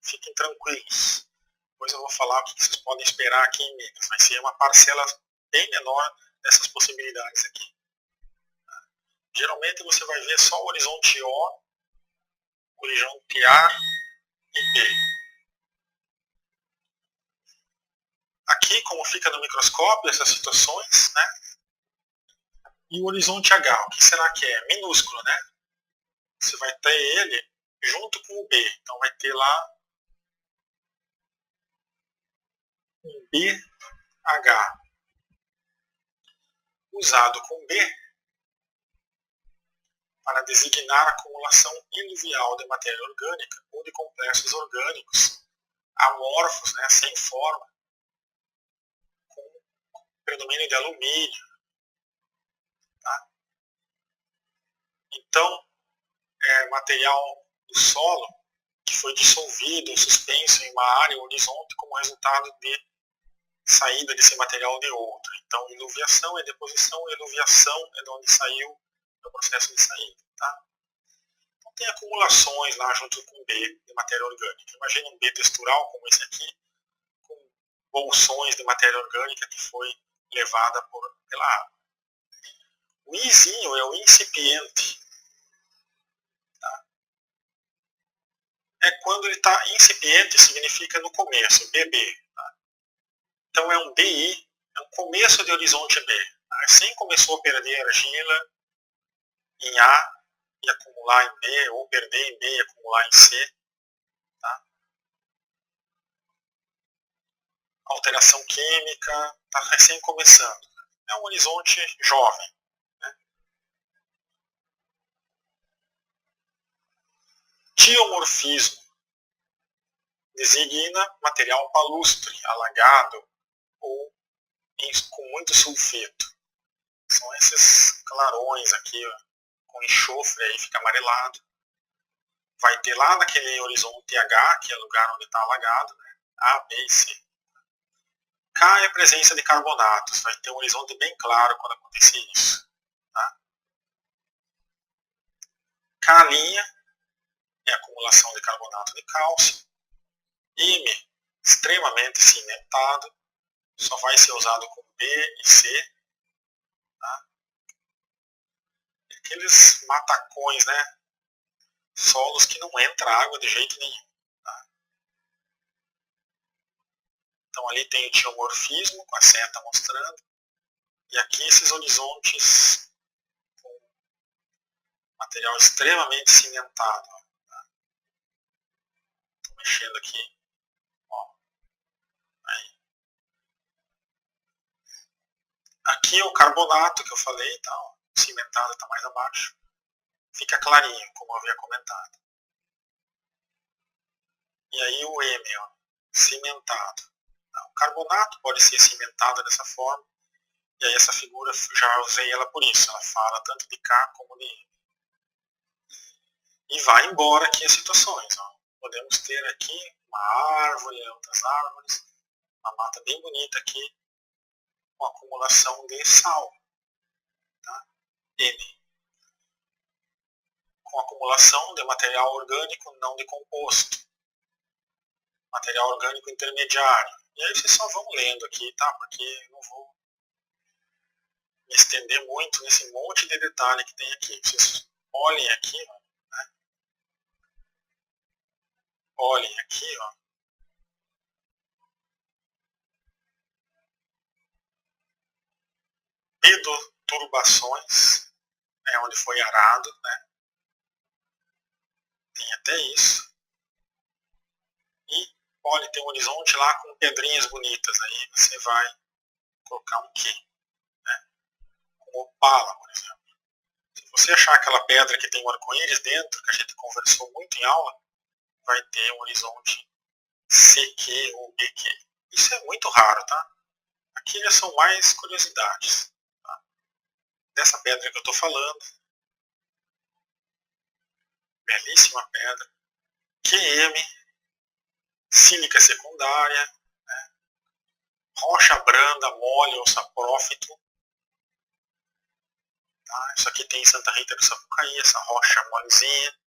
Fiquem tranquilos. Depois eu vou falar o que vocês podem esperar aqui em Minas. Vai ser uma parcela bem menor dessas possibilidades aqui. Tá? Geralmente você vai ver só o horizonte O, horizonte A e B. Aqui, como fica no microscópio, essas situações, né? E o horizonte H, o que será que é? Minúsculo, né? Você vai ter ele junto com o B. Então vai ter lá um BH. Usado com B para designar a acumulação iluvial de matéria orgânica ou de complexos orgânicos amorfos, né, sem forma, com predomínio de alumínio. Tá? Então, é material do solo que foi dissolvido ou suspenso em uma área ou horizonte como resultado de saída desse material de outro. Então, iluviação é deposição, iluviação é de onde saiu o processo de saída. Tá? Então, tem acumulações lá junto com B de matéria orgânica. Imagina um B textural como esse aqui, com bolsões de matéria orgânica que foi levada pela água. O Izinho é o incipiente. Tá? É quando ele está incipiente, significa no começo, BB. Tá? Então é um BI, é um começo de horizonte B. Assim começou a perder argila, em A e acumular em B, ou perder em B e acumular em C. Tá? Alteração química está recém começando. É um horizonte jovem. Né? Tiomorfismo designa material palustre, alagado ou com muito sulfeto. São esses clarões aqui, ó, com enxofre, aí fica amarelado. Vai ter lá naquele horizonte H, que é o lugar onde está alagado, né? A, B e C. K é a presença de carbonatos, vai ter um horizonte bem claro quando acontecer isso. Tá? K' é a acumulação de carbonato de cálcio. M, extremamente cimentado, só vai ser usado com B e C. Tá? Aqueles matacões, né? Solos que não entra água de jeito nenhum. Tá? Então ali tem o tiomorfismo, com a seta mostrando. E aqui esses horizontes com material extremamente cimentado. Estou mexendo aqui. Ó, aí. Aqui é o carbonato que eu falei, tá, ó, cimentado está mais abaixo. Fica clarinho, como eu havia comentado. E aí o M, ó, cimentado. O carbonato pode ser cimentado dessa forma. E aí essa figura, já usei ela por isso. Ela fala tanto de K como de M. E vai embora aqui as situações. Ó. Podemos ter aqui uma árvore, outras árvores. Uma mata bem bonita aqui. Com acumulação de sal. Tá? N. Com acumulação de material orgânico não decomposto. Material orgânico intermediário. E aí vocês só vão lendo aqui, tá? Porque eu não vou me estender muito nesse monte de detalhe que tem aqui. Vocês olhem aqui, ó, né? Olhem aqui, ó. Pedoturbações, é onde foi arado, né? Tem até isso. E olha, tem um horizonte lá com pedrinhas bonitas. Aí você vai colocar um quê? Né? Um opala, por exemplo. Se você achar aquela pedra que tem um arco-íris dentro, que a gente conversou muito em aula, vai ter um horizonte CQ ou BQ. Isso é muito raro, tá? Aqui já são mais curiosidades. Tá? Dessa pedra que eu estou falando, belíssima pedra, QM, sílica secundária, né? Rocha branda, mole ou saprófito. Tá? Isso aqui tem em Santa Rita do Sapucaí, essa rocha molezinha.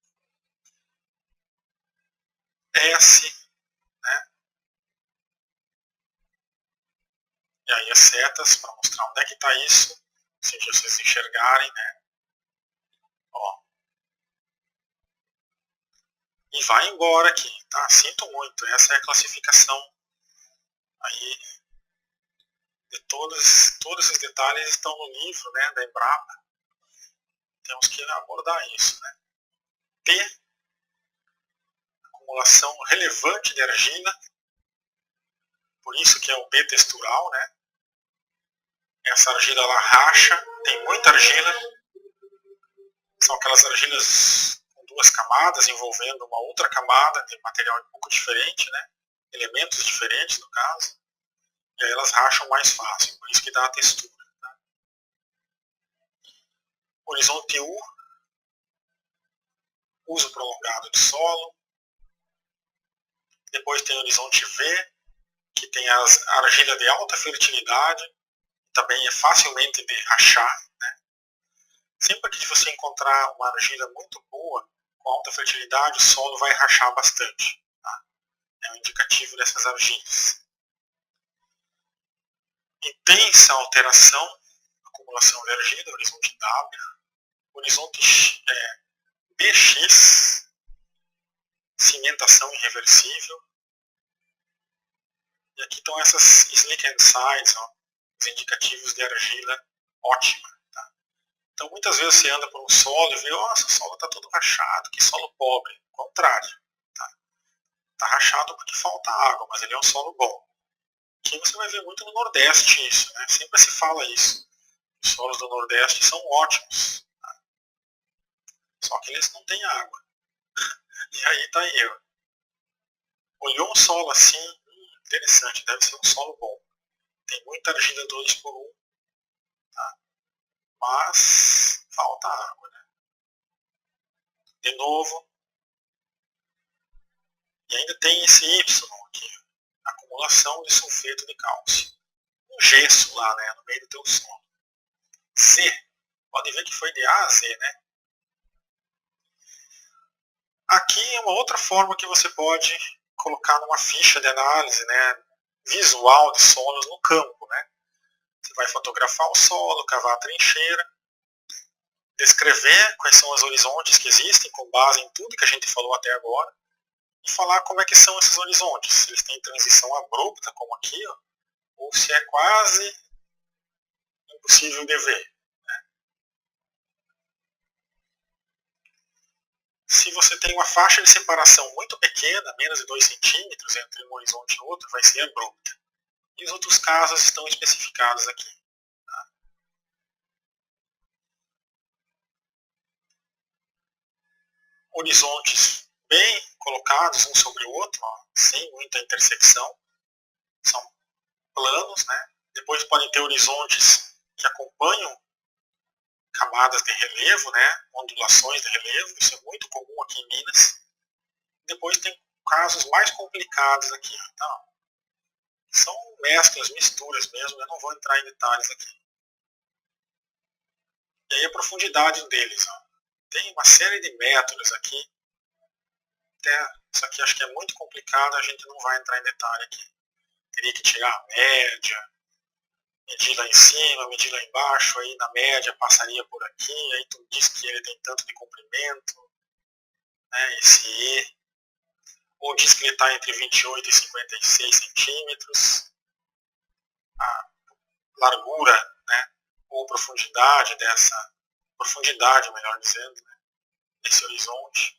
S, né? E aí as setas para mostrar onde é que está isso, se vocês enxergarem, né? Ó. E vai embora aqui, tá? Sinto muito, essa é a classificação aí de todos esses detalhes estão no livro, né, da Embrapa. Temos que abordar isso, né? T, acumulação relevante de argila, por isso que é o B textural, né? Essa argila ela racha, tem muita argila, são aquelas argilas com duas camadas envolvendo uma outra camada de material um pouco diferente, né? Elementos diferentes no caso, e aí elas racham mais fácil, por isso que dá a textura. Tá? Horizonte U, uso prolongado de solo. Depois tem o horizonte V, que tem as argila de alta fertilidade, também é facilmente de rachar. Né? Sempre que você encontrar uma argila muito boa, com alta fertilidade, o solo vai rachar bastante. Tá? É um indicativo dessas argilas. Intensa alteração, acumulação de argila, horizonte W. Horizonte BX, cimentação irreversível. E aqui estão essas slick and sides, ó, os indicativos de argila ótima. Tá? Então muitas vezes você anda por um solo e vê, nossa, o solo está todo rachado, que solo pobre. Ao contrário, tá rachado porque falta água, mas ele é um solo bom. Aqui você vai ver muito no Nordeste isso, né? Sempre se fala isso. Os solos do Nordeste são ótimos, só que eles não têm água. E aí tá eu. Olhou um solo assim, interessante, deve ser um solo bom. Tem muita argila 2x1, tá? Mas falta água, né? De novo, e ainda tem esse Y aqui, acumulação de sulfeto de cálcio. Um gesso lá, né, no meio do teu solo. Z, pode ver que foi de A a Z, né? Aqui é uma outra forma que você pode colocar numa ficha de análise, né, visual de solos no campo, né? Você vai fotografar o solo, cavar a trincheira, descrever quais são os horizontes que existem com base em tudo que a gente falou até agora e falar como é que são esses horizontes, se eles têm transição abrupta como aqui, ó, ou se é quase impossível de ver. Se você tem uma faixa de separação muito pequena, menos de 2 centímetros entre um horizonte e outro, vai ser abrupta. E os outros casos estão especificados aqui. Horizontes bem colocados um sobre o outro, ó, sem muita intersecção, são planos, né? Depois podem ter horizontes que acompanham camadas de relevo, né? Ondulações de relevo, isso é muito comum aqui em Minas. Depois tem casos mais complicados aqui, então, são mesclas, misturas mesmo, eu não vou entrar em detalhes aqui. E aí a profundidade deles, ó. Tem uma série de métodos aqui. Até isso aqui acho que é muito complicado, a gente não vai entrar em detalhe aqui. Teria que tirar a média, medir lá em cima, medir lá embaixo, aí na média passaria por aqui, aí tu diz que ele tem tanto de comprimento, né, esse E, ou diz que ele está entre 28 e 56 centímetros, a largura, né, ou profundidade dessa, profundidade melhor dizendo, né, desse horizonte.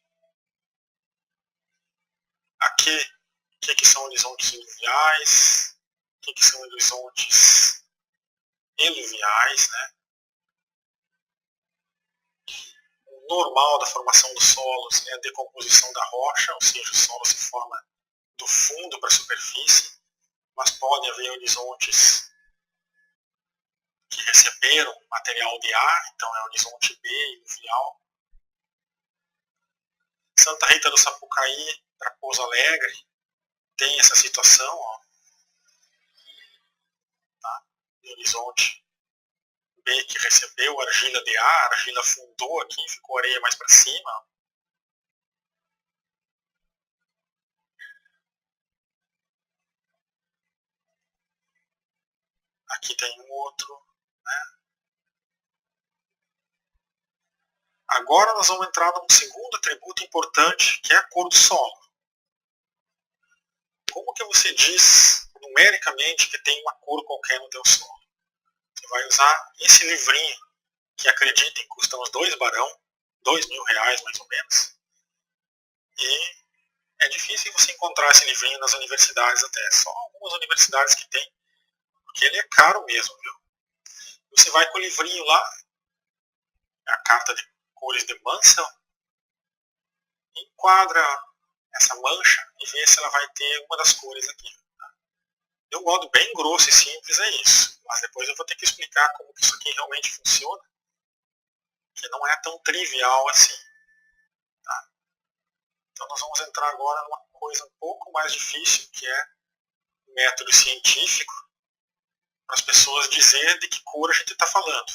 Aqui, o que são horizontes iluviais, o que são horizontes eluviais, né? O normal da formação dos solos é a decomposição da rocha, ou seja, o solo se forma do fundo para a superfície, mas pode haver horizontes que receberam material de ar, então é horizonte B, iluvial. Santa Rita do Sapucaí, para Pouso Alegre, tem essa situação, ó, tá? De horizonte B que recebeu argila de ar, a argila afundou aqui, ficou areia mais para cima. Aqui tem um outro, né? Agora nós vamos entrar num segundo atributo importante, que é a cor do solo. Como que você diz numericamente que tem uma cor qualquer no teu solo? Você vai usar esse livrinho, que acreditem, custa uns 2 barão, R$2.000 mais ou menos. E é difícil você encontrar esse livrinho nas universidades até. Só algumas universidades que tem, porque ele é caro mesmo, viu? Você vai com o livrinho lá, a carta de cores de Mansell, enquadra essa mancha e vê se ela vai ter uma das cores aqui. De um modo bem grosso e simples é isso, mas depois eu vou ter que explicar como que isso aqui realmente funciona, que não é tão trivial assim. Tá? Então nós vamos entrar agora numa coisa um pouco mais difícil, que é o método científico, para as pessoas dizer de que cor a gente está falando.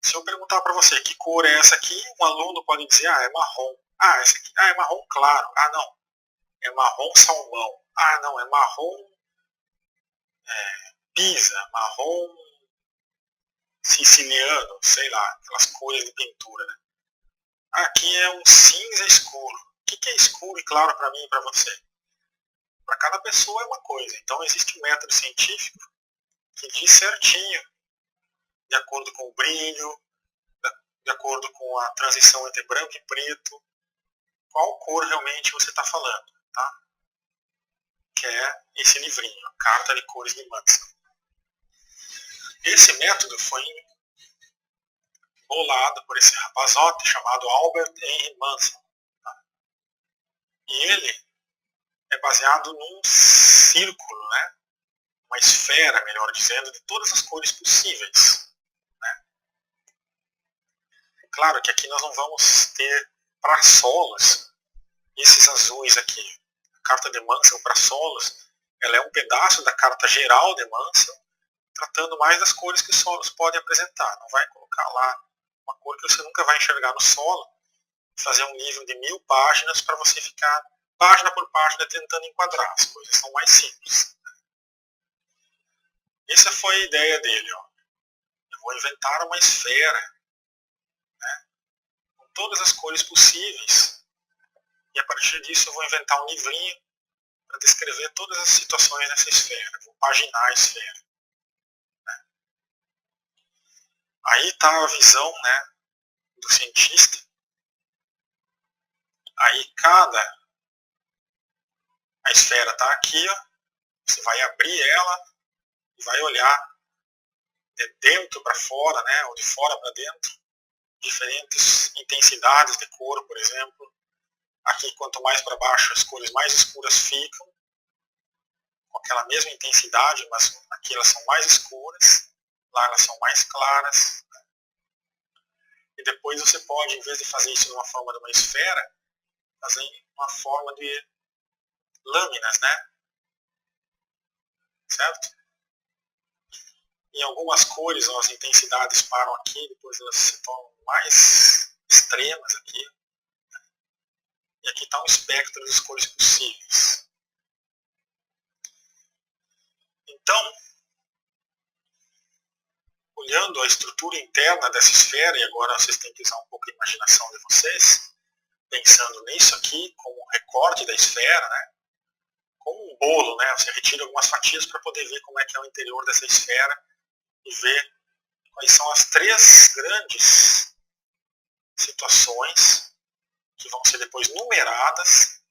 Se eu perguntar para você que cor é essa aqui, um aluno pode dizer, ah, é marrom. Ah, essa aqui, ah, é marrom claro. Ah, não, é marrom salmão. Ah, não, é marrom pisa, marrom siciliano, sei lá, aquelas cores de pintura, né? Aqui é um cinza escuro. O que é escuro e claro para mim e para você? Para cada pessoa é uma coisa. Então existe um método científico que diz certinho, de acordo com o brilho, de acordo com a transição entre branco e preto, qual cor realmente você está falando, tá? Que é esse livrinho, a Carta de Cores de Manson. Esse método foi bolado por esse rapazote chamado Albert Henry Manson. Tá? E ele é baseado num círculo, né? Uma esfera, melhor dizendo, de todas as cores possíveis. Né? Claro que aqui nós não vamos ter para solos esses azuis aqui. A carta de Manson para solos, ela é um pedaço da carta geral de Manson, tratando mais das cores que os solos podem apresentar. Não vai colocar lá uma cor que você nunca vai enxergar no solo, fazer um livro de 1000 páginas para você ficar página por página tentando enquadrar. As coisas são mais simples. Essa foi a ideia dele. Ó. Eu vou inventar uma esfera, né, com todas as cores possíveis. E a partir disso eu vou inventar um livrinho para descrever todas as situações nessa esfera. Vou paginar a esfera. Né. Aí está a visão, né, do cientista. Aí a esfera está aqui, ó, você vai abrir ela e vai olhar de dentro para fora, né, ou de fora para dentro, diferentes intensidades de cor, por exemplo. Aqui, quanto mais para baixo, as cores mais escuras ficam, com aquela mesma intensidade, mas aqui elas são mais escuras, lá elas são mais claras. Né? E depois você pode, em vez de fazer isso numa forma de uma esfera, fazer uma forma de lâminas, né? Certo? Em algumas cores, ó, as intensidades param aqui, depois elas se tornam mais extremas aqui. E aqui está um espectro das cores possíveis. Então, olhando a estrutura interna dessa esfera, e agora vocês têm que usar um pouco a imaginação de vocês, pensando nisso aqui como um recorte da esfera, né? Como um bolo, né? Você retira algumas fatias para poder ver como é que é o interior dessa esfera e ver quais são as 3 grandes situações que vão ser depois numeradas,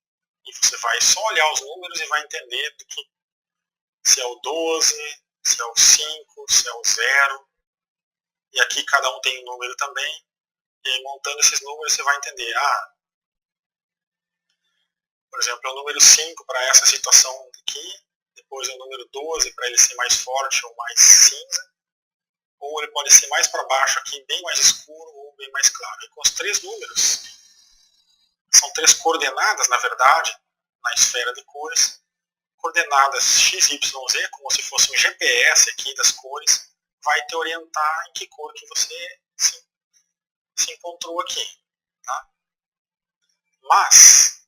e você vai só olhar os números e vai entender que se é o 12, se é o 5, se é o 0, e aqui cada um tem um número também, e aí montando esses números você vai entender, por exemplo, é o número 5 para essa situação aqui, depois é o número 12 para ele ser mais forte ou mais cinza, ou ele pode ser mais para baixo aqui, bem mais escuro ou bem mais claro. E com os 3 números, são 3 coordenadas, na verdade, na esfera de cores, coordenadas x, y, z, como se fosse um GPS aqui das cores, vai te orientar em que cor que você se encontrou aqui. Tá? Mas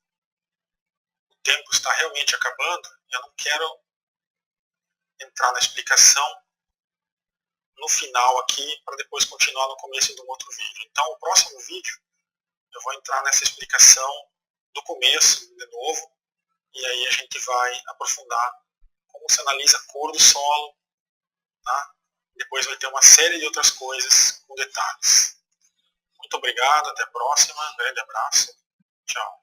o tempo está realmente acabando, eu não quero entrar na explicação no final aqui, para depois continuar no começo de um outro vídeo. Então, o próximo vídeo, eu vou entrar nessa explicação do começo, de novo, e aí a gente vai aprofundar como se analisa a cor do solo, tá? Depois vai ter uma série de outras coisas com detalhes. Muito obrigado, até a próxima, grande abraço, tchau.